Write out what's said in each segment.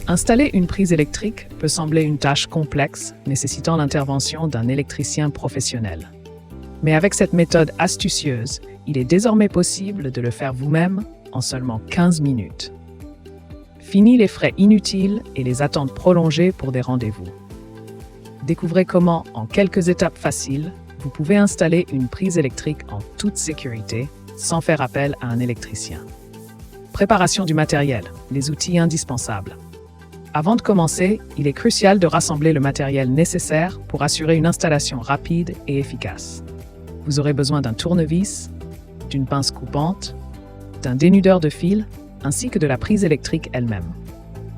Installer une prise électrique peut sembler une tâche complexe, nécessitant l'intervention d'un électricien professionnel. Mais avec cette méthode astucieuse, il est désormais possible de le faire vous-même en seulement 15 minutes. Fini les frais inutiles et les attentes prolongées pour des rendez-vous. Découvrez comment, en quelques étapes faciles, vous pouvez installer une prise électrique en toute sécurité, sans faire appel à un électricien. Préparation du matériel, les outils indispensables. Avant de commencer, il est crucial de rassembler le matériel nécessaire pour assurer une installation rapide et efficace. Vous aurez besoin d'un tournevis, d'une pince coupante, d'un dénudeur de fil, ainsi que de la prise électrique elle-même.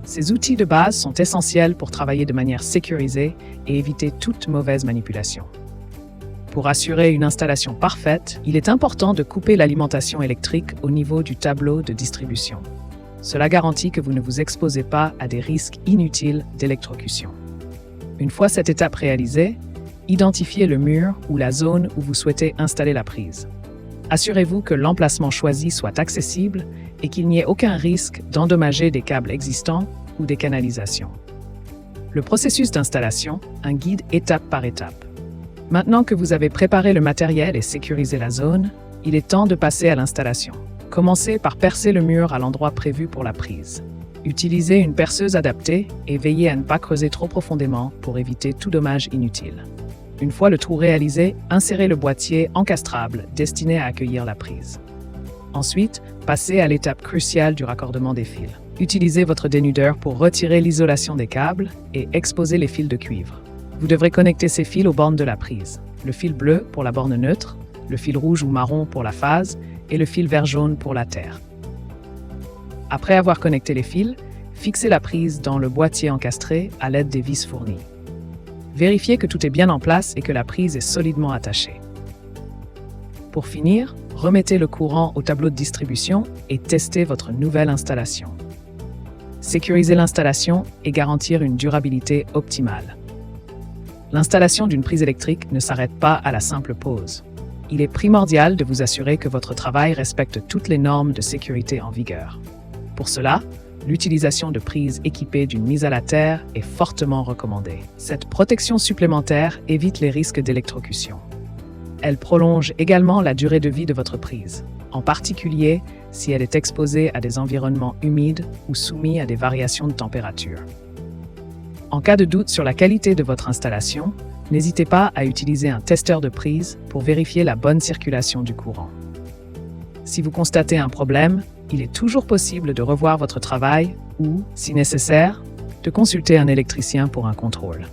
Ces outils de base sont essentiels pour travailler de manière sécurisée et éviter toute mauvaise manipulation. Pour assurer une installation parfaite, il est important de couper l'alimentation électrique au niveau du tableau de distribution. Cela garantit que vous ne vous exposez pas à des risques inutiles d'électrocution. Une fois cette étape réalisée, identifiez le mur ou la zone où vous souhaitez installer la prise. Assurez-vous que l'emplacement choisi soit accessible et qu'il n'y ait aucun risque d'endommager des câbles existants ou des canalisations. Le processus d'installation, un guide étape par étape. Maintenant que vous avez préparé le matériel et sécurisé la zone, il est temps de passer à l'installation. Commencez par percer le mur à l'endroit prévu pour la prise. Utilisez une perceuse adaptée et veillez à ne pas creuser trop profondément pour éviter tout dommage inutile. Une fois le trou réalisé, insérez le boîtier encastrable destiné à accueillir la prise. Ensuite, passez à l'étape cruciale du raccordement des fils. Utilisez votre dénudeur pour retirer l'isolation des câbles et exposer les fils de cuivre. Vous devrez connecter ces fils aux bornes de la prise. Le fil bleu pour la borne neutre, le fil rouge ou marron pour la phase et le fil vert-jaune pour la terre. Après avoir connecté les fils, fixez la prise dans le boîtier encastré à l'aide des vis fournies. Vérifiez que tout est bien en place et que la prise est solidement attachée. Pour finir, remettez le courant au tableau de distribution et testez votre nouvelle installation. Sécuriser l'installation et garantir une durabilité optimale. L'installation d'une prise électrique ne s'arrête pas à la simple pose. Il est primordial de vous assurer que votre travail respecte toutes les normes de sécurité en vigueur. Pour cela, l'utilisation de prises équipées d'une mise à la terre est fortement recommandée. Cette protection supplémentaire évite les risques d'électrocution. Elle prolonge également la durée de vie de votre prise, en particulier si elle est exposée à des environnements humides ou soumis à des variations de température. En cas de doute sur la qualité de votre installation, n'hésitez pas à utiliser un testeur de prise pour vérifier la bonne circulation du courant. Si vous constatez un problème, il est toujours possible de revoir votre travail ou, si nécessaire, de consulter un électricien pour un contrôle.